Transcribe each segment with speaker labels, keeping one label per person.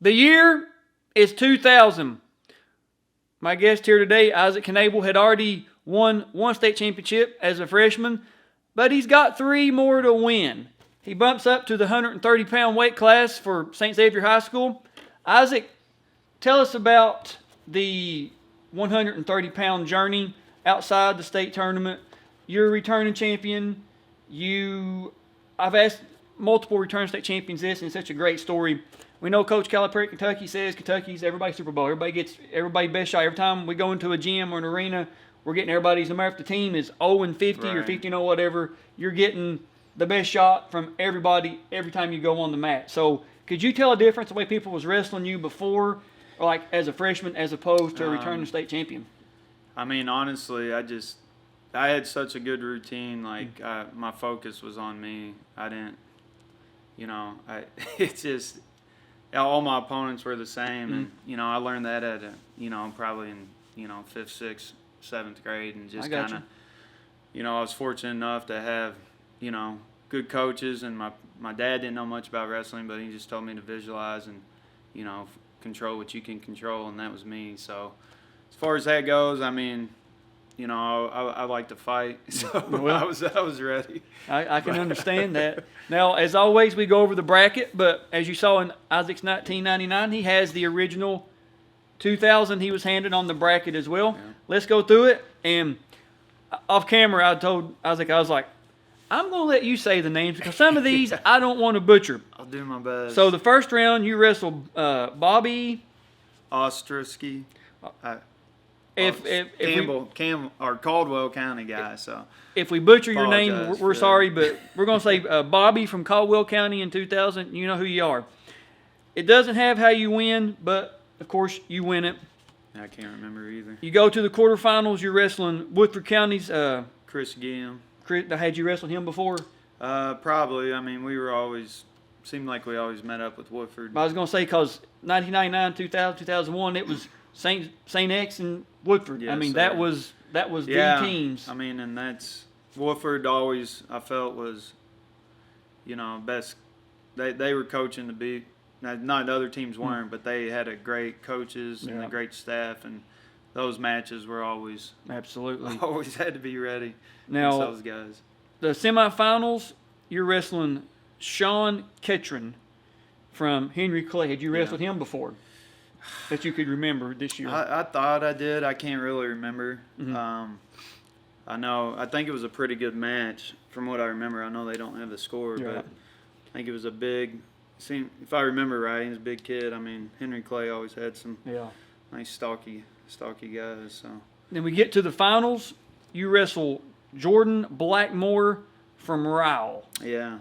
Speaker 1: The year is 2000. My guest here today, Isaac Knable, had already won one state championship as a freshman, but he's got 3 more to win. He bumps up to the 130-pound weight class for St. Xavier High School. Isaac, tell us about the 130-pound journey outside the state tournament. You're a returning champion. I've asked multiple returning state champions this, and it's such a great story. We know Coach Calipari at Kentucky says Kentucky's everybody's Super Bowl. Everybody gets everybody best shot. Every time we go into a gym or an arena, we're getting everybody's. No matter if the team is 0-50 or 50-0 whatever, you're getting the best shot from everybody every time you go on the mat. So could you tell a difference the way people was wrestling you before, or like as a freshman, as opposed to a returning state champion?
Speaker 2: I mean, honestly, I had such a good routine. Like my focus was on me. I didn't, it's just. All my opponents were the same, and I learned that at probably in 5th, 6th, 7th grade, and just kind of I was fortunate enough to have good coaches, and my dad didn't know much about wrestling, but he just told me to visualize and control what you can control, and that was me. So as far as that goes, I mean, I like to fight, so well, I was ready.
Speaker 1: I can understand that. Now, as always, we go over the bracket, but as you saw in Isaac's 1999, he has the original 2000 he was handed on the bracket as well. Yeah. Let's go through it. And off camera, I told Isaac, I was like, I'm going to let you say the names because some of these I don't want to butcher.
Speaker 2: I'll do my best.
Speaker 1: So the first round, you wrestled Bobby
Speaker 2: Ostrowski.
Speaker 1: Campbell
Speaker 2: or Caldwell County guy. So
Speaker 1: if we butcher your name, we're sorry, but we're going to say Bobby from Caldwell County in 2000. You know who you are. It doesn't have how you win, but of course you win it.
Speaker 2: I can't remember either.
Speaker 1: You go to the quarterfinals. You're wrestling Woodford County's
Speaker 2: Chris Gilliam.
Speaker 1: Had you wrestled him before?
Speaker 2: Probably. I mean, seemed like we always met up with Woodford.
Speaker 1: I was going to say because 1999, 2000, 2001, it was St. X and Woodford.
Speaker 2: Yes,
Speaker 1: I mean,
Speaker 2: sir.
Speaker 1: that was the teams.
Speaker 2: I mean, and that's Woodford always I felt was, best. They were coaching to be. Not the other teams weren't, but they had a great coaches and a great staff, and those matches were always always had to be ready.
Speaker 1: Now
Speaker 2: those guys.
Speaker 1: The semifinals, you're wrestling Sean Ketron from Henry Clay. Had you wrestled him before? That you could remember this year?
Speaker 2: I thought I did. I can't really remember.
Speaker 1: Mm-hmm.
Speaker 2: I think it was a pretty good match from what I remember. I know they don't have the score, but I think it was a big. If I remember right, he was a big kid. I mean, Henry Clay always had some nice stocky guys. So
Speaker 1: then we get to the finals. You wrestle Jordan Blackmore from Rowell.
Speaker 2: Yeah.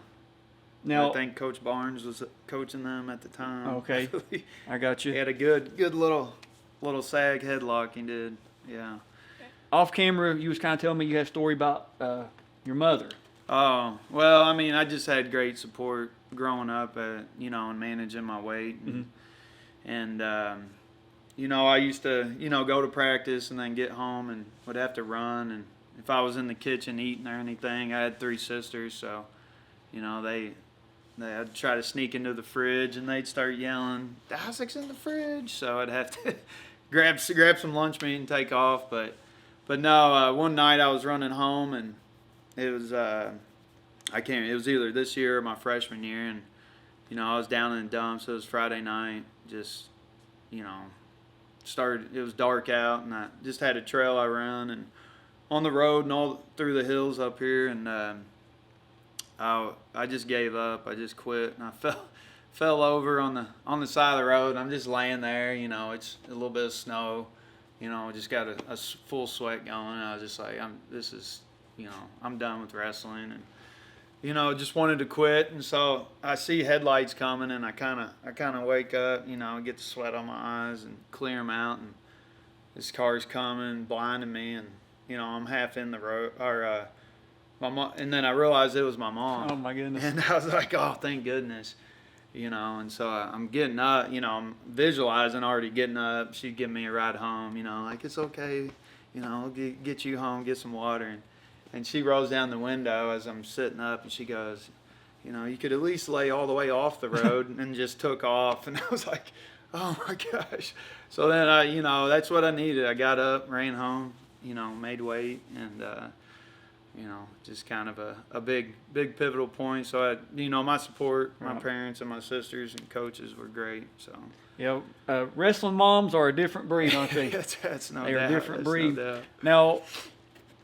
Speaker 1: Now,
Speaker 2: I think Coach Barnes was coaching them at the time.
Speaker 1: Okay, I got you.
Speaker 2: He had a good little sag headlock he did. Yeah.
Speaker 1: Off camera, you was kind of telling me you had a story about your mother.
Speaker 2: Oh, well, I mean, I just had great support growing up, and managing my weight. And I used to, go to practice and then get home and would have to run. And if I was in the kitchen eating or anything, I had 3 sisters, so, I'd try to sneak into the fridge, and they'd start yelling, "Isaac's in the fridge!" So I'd have to grab some lunch meat and take off. But no, one night I was running home, and it was it was either this year or my freshman year, and I was down in the dumps. So it was Friday night. Just it was dark out, and I just had a trail I run and on the road and all through the hills up here, and I just gave up. I just quit, and I fell over on the side of the road. I'm just laying there. It's a little bit of snow. Just got a full sweat going. I was just like, I'm done with wrestling, and just wanted to quit. And so I see headlights coming, and I kind of wake up. Get the sweat on my eyes and clear them out, and this car's coming, blinding me, and I'm half in the road, or my mom, and then I realized it was my mom.
Speaker 1: Oh my goodness!
Speaker 2: And I was like, oh, thank goodness, And so I'm getting up, I'm visualizing already getting up. She'd give me a ride home, like it's okay, I'll get you home, get some water, and she rolls down the window as I'm sitting up, and she goes, you could at least lay all the way off the road, and just took off. And I was like, Oh my gosh. So then that's what I needed. I got up, ran home, made weight, and just kind of a big pivotal point. So my support, my parents and my sisters and coaches were great. So
Speaker 1: wrestling moms are a different breed, aren't they?
Speaker 2: that's no
Speaker 1: They
Speaker 2: doubt.
Speaker 1: are a different breed.
Speaker 2: No doubt.
Speaker 1: Now,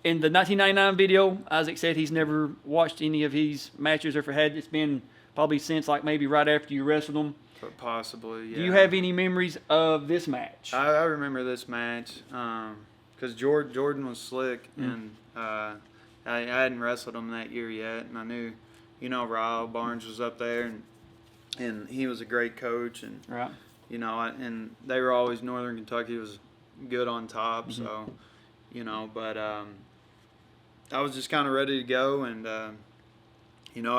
Speaker 1: in the 1999 video, Isaac said he's never watched any of his matches, or if it had, it's been probably since like maybe right after you wrestled them.
Speaker 2: But possibly, yeah.
Speaker 1: Do you have any memories of this match?
Speaker 2: I remember this match because Jordan was slick, and I hadn't wrestled him that year yet, and I knew, Rob Barnes was up there, and he was a great coach, and
Speaker 1: right.
Speaker 2: And they were always Northern Kentucky was good on top, so but I was just kind of ready to go, and I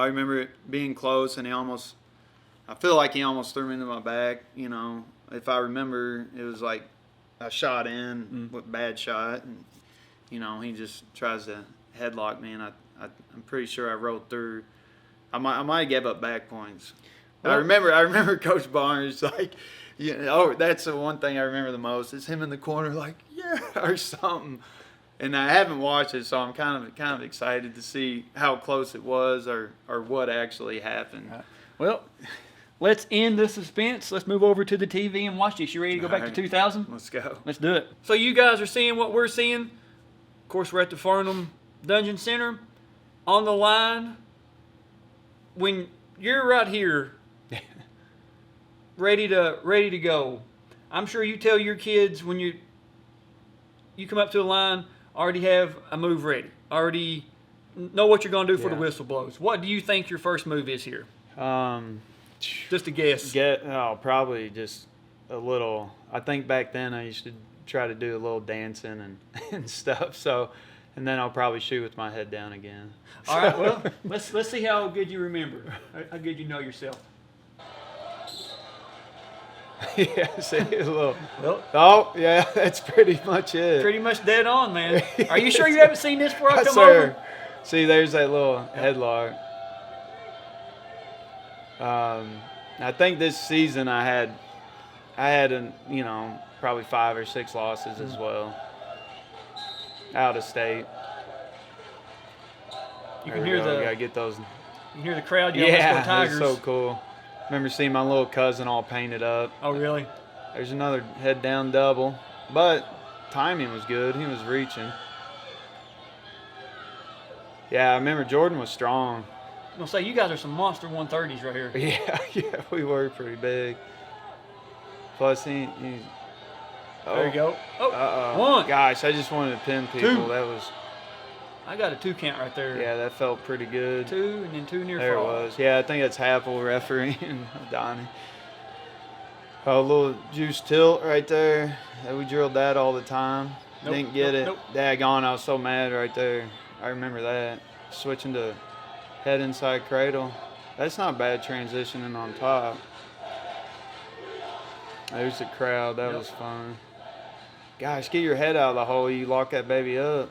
Speaker 2: remember it being close, and I feel like he almost threw me into my back. If I remember, it was like a shot in with bad shot, and he just tries to headlock me, and I'm pretty sure I rolled through. I might have gave up back points. Well, I remember Coach Barnes like, that's the one thing I remember the most. It's him in the corner like, yeah, or something. And I haven't watched it, so I'm kind of excited to see how close it was or what actually happened.
Speaker 1: Well, let's end the suspense. Let's move over to the TV and watch this. You ready to go back to 2000?
Speaker 2: Let's go.
Speaker 1: Let's do it. So you guys are seeing what we're seeing. Of course, we're at the Farnham Dungeon Center. On the line, when you're right here, ready to go, I'm sure you tell your kids when you come up to the line, already have a move ready, already know what you're going to do for the whistle blows. What do you think your first move is here? Just a guess.
Speaker 2: Probably just a little. I think back then I used to try to do a little dancing and stuff. So, and then I'll probably shoot with my head down again.
Speaker 1: All right. Well, let's see how good you remember, how good you know yourself.
Speaker 2: Yeah, see, a little. Oh, yeah, that's pretty much it.
Speaker 1: Pretty much dead on, man. Are you sure you haven't seen this before I come over?
Speaker 2: See, there's that little headlock. I think this season I had probably 5 or 6 losses as well. Out of state.
Speaker 1: You can hear
Speaker 2: gotta get those.
Speaker 1: You can hear the crowd yelling, "Let's go Tigers!"
Speaker 2: It's so cool. Remember seeing my little cousin all painted up.
Speaker 1: Oh, really?
Speaker 2: There's another head down double, but timing was good. He was reaching. Yeah, I remember Jordan was strong.
Speaker 1: I'm gonna say you guys are some monster 130s right here.
Speaker 2: Yeah, we were pretty big. Plus, he's.
Speaker 1: There you go. Oh, one.
Speaker 2: Gosh, I just wanted to pin people.
Speaker 1: 2.
Speaker 2: That was.
Speaker 1: I got a 2 count right there.
Speaker 2: Yeah, that felt pretty good.
Speaker 1: 2 and then 2 near
Speaker 2: there
Speaker 1: fall.
Speaker 2: There it was. Yeah, I think that's Happel refereeing Donnie. A little juice tilt right there. We drilled that all the time. Didn't get it. Daggone, I was so mad right there. I remember that. Switching to head inside cradle. That's not bad transitioning on top. There's the crowd. That was fun. Gosh, get your head out of the hole. You lock that baby up.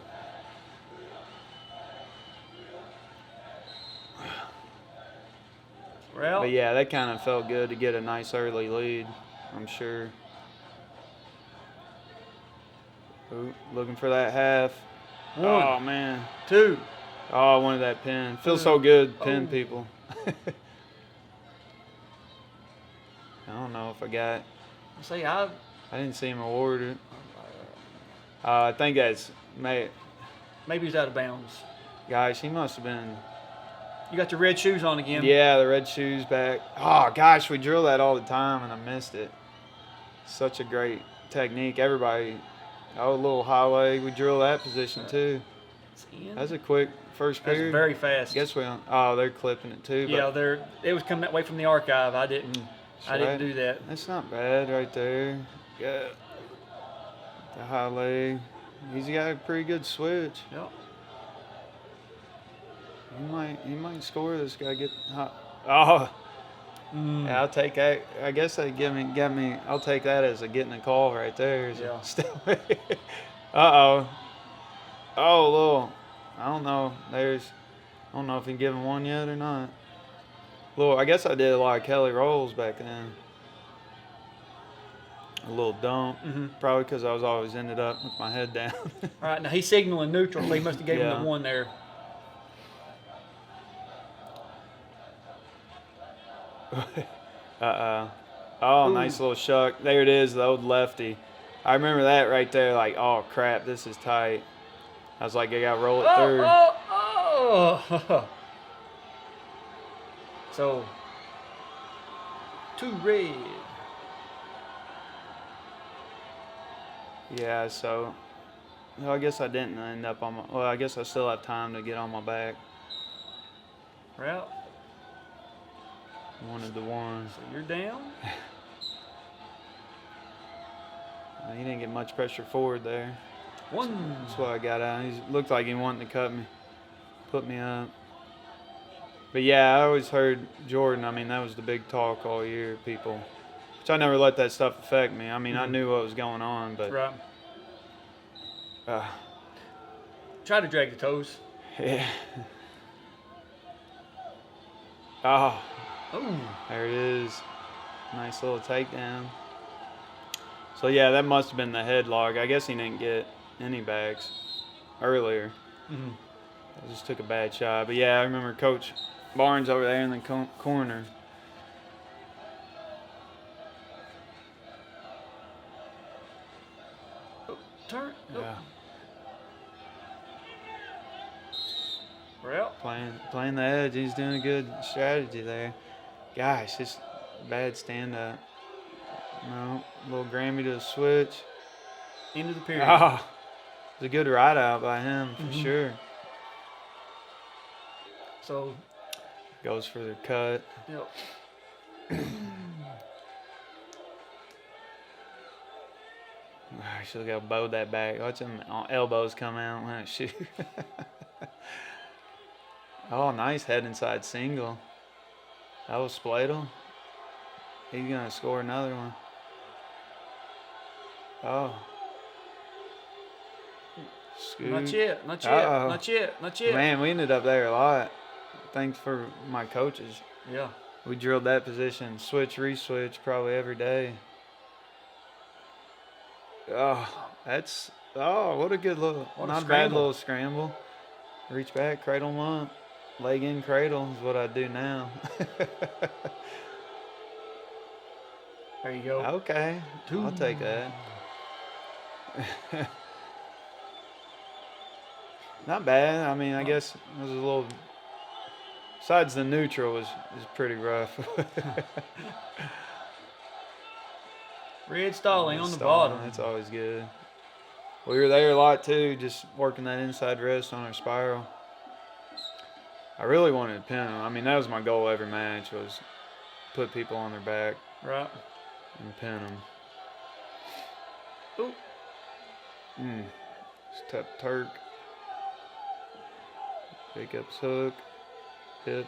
Speaker 1: Well,
Speaker 2: but yeah, that kind of felt good to get a nice early lead, I'm sure. Ooh, looking for that half.
Speaker 1: 1.
Speaker 2: Oh, man.
Speaker 1: 2.
Speaker 2: Oh, I wanted that pin. Feels so good pin people. I don't know if I got.
Speaker 1: See, I
Speaker 2: didn't see him award it. I think that's
Speaker 1: maybe he's out of bounds.
Speaker 2: Gosh, he must have been.
Speaker 1: You got your red shoes on again.
Speaker 2: Yeah, the red shoes back. Oh gosh, we drill that all the time and I missed it. Such a great technique. Everybody. Oh, a little highway. We drill that position too. That's a quick first period.
Speaker 1: That's very fast.
Speaker 2: Guess they're clipping it too.
Speaker 1: Yeah, it was coming that way from the archive. I didn't do that.
Speaker 2: That's not bad right there. Yeah. The high leg. He's got a pretty good switch.
Speaker 1: Yep.
Speaker 2: He might score this guy. Get hot. Oh. Yeah, I'll take that. I guess they got me. I'll take that as a getting a call right there.
Speaker 1: Yeah.
Speaker 2: Uh-oh. Oh, little. I don't know. I don't know if he given one yet or not. Little. I guess I did a lot of Kelly rolls back then. a little dump. Probably because I was always ended up with my head down.
Speaker 1: All right, now he's signaling neutral, so he must have gave him
Speaker 2: Yeah.
Speaker 1: the one there.
Speaker 2: Oh,
Speaker 1: Ooh.
Speaker 2: nice little shuck. There it is, the old lefty. I remember that right there, like, oh, crap, this is tight. I was like, I got to roll it through.
Speaker 1: Oh. So, 2 red.
Speaker 2: Yeah, so, well, I guess I didn't end up on my, well, I guess I still have time to get on my back.
Speaker 1: Route.
Speaker 2: Wanted the one.
Speaker 1: So you're down.
Speaker 2: He didn't get much pressure forward there.
Speaker 1: One.
Speaker 2: That's why I got out. He looked like he wanted to cut me, put me up. But yeah, I always heard Jordan. I mean, that was the big talk all year, people. Which I never let that stuff affect me. I mean, I knew what was going on, but
Speaker 1: Right. Try to drag the toes.
Speaker 2: yeah. Oh,
Speaker 1: Oh.
Speaker 2: there it is. Nice little takedown. So yeah, that must have been the headlock. I guess he didn't get any bags earlier. I just took a bad shot. But yeah, I remember Coach Barnes over there in the corner.
Speaker 1: Turn.
Speaker 2: Yeah.
Speaker 1: Well.
Speaker 2: Playing the edge. He's doing a good strategy there. Gosh, just bad stand up. No, little Grammy to the switch.
Speaker 1: End of the period.
Speaker 2: Oh, it was a good ride out by him for sure.
Speaker 1: So.
Speaker 2: Goes for the cut.
Speaker 1: Yep.
Speaker 2: I should have bowed that back. Watch him elbows come out when I shoot. Oh, nice head inside single. That was Spladle. He's going to score another one. Oh. Scoot.
Speaker 1: Not yet.
Speaker 2: Uh-oh.
Speaker 1: Not yet.
Speaker 2: Man, we ended up there a lot. Thanks for my coaches.
Speaker 1: Yeah.
Speaker 2: We drilled that position, switch, re-switch probably every day. Oh, what a good little, not a bad little scramble. Reach back, cradle him up. Leg in cradle is what I do now.
Speaker 1: There you go.
Speaker 2: Okay, I'll take that. Not bad. I mean, I guess it was a little, besides the neutral was pretty rough.
Speaker 1: Red stalling on the bottom.
Speaker 2: That's always good. We were there a lot too, just working that inside wrist on our spiral. I really wanted to pin them. I mean, that was my goal every match, was put people on their back.
Speaker 1: Right.
Speaker 2: And pin them.
Speaker 1: Ooh.
Speaker 2: Step Turk. Jacob's hook. Hip.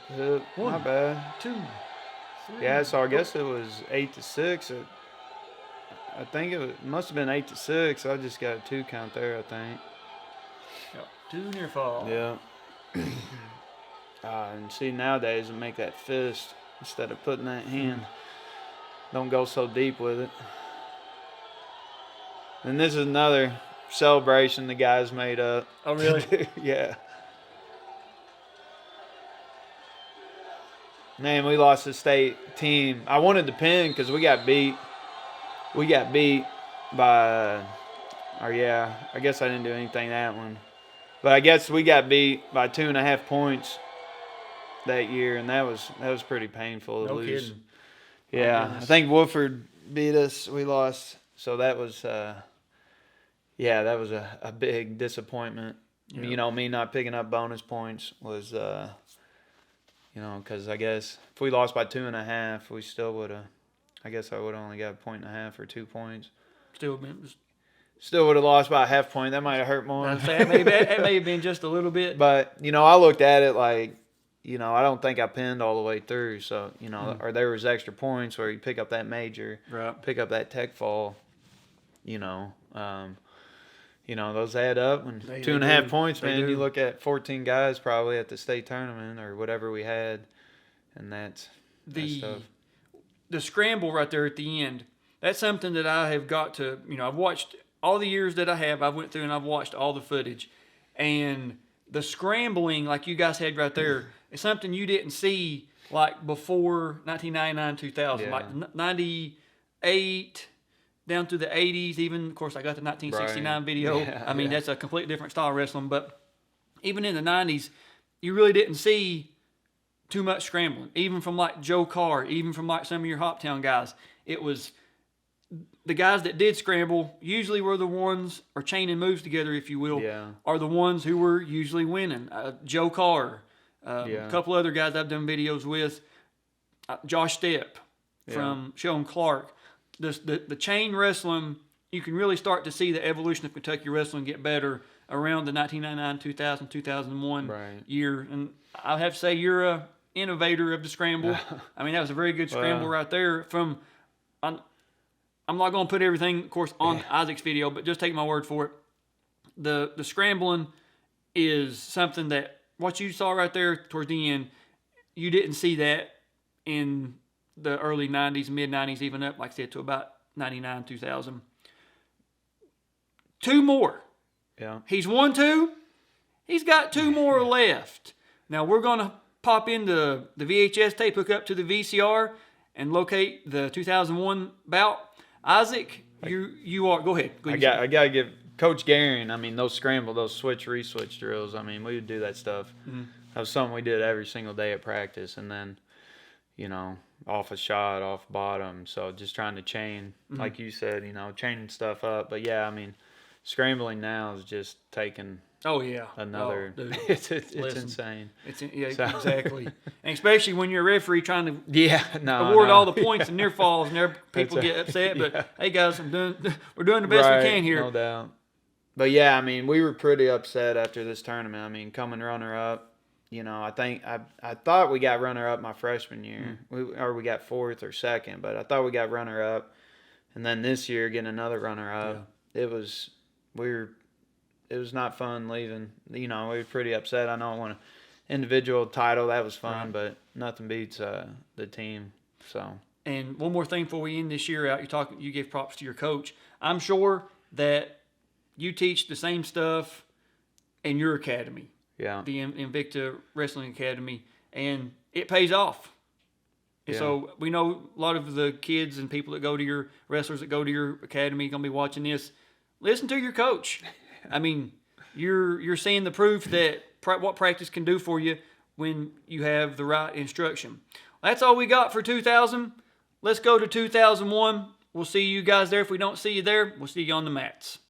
Speaker 1: One,
Speaker 2: Not bad.
Speaker 1: 2, 3.
Speaker 2: Yeah, so I guess it was 8-6. I think it must have been 8-6. I just got a 2 count there, I think.
Speaker 1: Yep. 2 near fall.
Speaker 2: Yeah. And see, nowadays, we make that fist instead of putting that hand. Don't go so deep with it. And this is another celebration the guys made up.
Speaker 1: Oh, really?
Speaker 2: Yeah. Man, we lost the state team. I wanted to pin because we got beat. We got beat by, or yeah, I guess I didn't do anything that one. But I guess we got beat by 2.5 points that year, and that was pretty painful to lose.
Speaker 1: Kidding.
Speaker 2: Yeah, I think Woodford beat us. We lost, so that was that was a big disappointment. Yep. You know, me not picking up bonus points was, because I guess if we lost by 2.5, we still would have. I guess I would have only got 1.5 or 2 points. Still would have lost by a half point. That might have hurt more.
Speaker 1: It may have been just a little bit.
Speaker 2: But, I looked at it like, I don't think I pinned all the way through. So, or there was extra points where you pick up that major,
Speaker 1: right.
Speaker 2: Pick up that tech fall, those add up. And 2.5 points, man, you look at 14 guys probably at the state tournament or whatever we had. And that's stuff.
Speaker 1: The scramble right there at the end, that's something that I have got to, I've watched all the years that I've went through and I've watched all the footage. And the scrambling like you guys had right there is something you didn't see like before 1999, 2000,
Speaker 2: Yeah.
Speaker 1: like 98 down through the 80s. Even, of course, I got the 1969
Speaker 2: Right.
Speaker 1: video.
Speaker 2: Yeah,
Speaker 1: I mean,
Speaker 2: yeah.
Speaker 1: that's a completely different style of wrestling. But even in the 90s, you really didn't see too much scrambling. Even from like Joe Carr, even from like some of your Hoptown guys. It was the guys that did scramble usually were the ones, or chaining moves together, if you will,
Speaker 2: Yeah.
Speaker 1: are the ones who were usually winning. Joe Carr,
Speaker 2: Yeah.
Speaker 1: a couple other guys I've done videos with, Josh Stepp from Sheldon Clark. The chain wrestling, you can really start to see the evolution of Kentucky wrestling get better around the 1999, 2000, 2001
Speaker 2: Right.
Speaker 1: year. And I have to say you're a innovator of the scramble. I mean, that was a very good scramble right there. I'm not going to put everything, of course, on Isaac's video, but just take my word for it. The scrambling is something that what you saw right there towards the end, you didn't see that in the early 90s, mid-90s, even up, like I said, to about 99, 2000. Two more.
Speaker 2: Yeah.
Speaker 1: He's won two. He's got two more left. Now, we're going to pop in the VHS tape, hook up to the VCR, and locate the 2001 bout. Isaac, you are. Go ahead.
Speaker 2: I got to give Coach Guerin. I mean, those scramble, those switch re-switch drills. I mean, we would do that stuff.
Speaker 1: Mm-hmm.
Speaker 2: That was something we did every single day at practice, and then, off a shot, off bottom. So just trying to chain, like you said, chaining stuff up. But yeah, I mean, scrambling now is just taking.
Speaker 1: Oh yeah,
Speaker 2: Another.
Speaker 1: Oh, dude.
Speaker 2: It's
Speaker 1: Listen.
Speaker 2: insane.
Speaker 1: Exactly. And especially when you're a referee trying to
Speaker 2: Yeah.
Speaker 1: award all the points and near falls, and people get upset. But hey, guys, we're doing the best we can here.
Speaker 2: No doubt. But yeah, I mean, we were pretty upset after this tournament. I mean, coming runner up, I thought we got runner up my freshman year, we got fourth or second, but I thought we got runner up, and then this year getting another runner up. Yeah. It was not fun leaving. We were pretty upset. I know I won an individual title. That was fun, but nothing beats the team. So.
Speaker 1: And one more thing before we end this year out, you gave props to your coach. I'm sure that you teach the same stuff in your academy, the Invicta Wrestling Academy, and it pays off. And so we know a lot of the kids and people that go to your wrestlers that go to your academy going to be watching this. Listen to your coach. I mean, you're seeing the proof that what practice can do for you when you have the right instruction. That's all we got for 2000. Let's go to 2001. We'll see you guys there. If we don't see you there, we'll see you on the mats.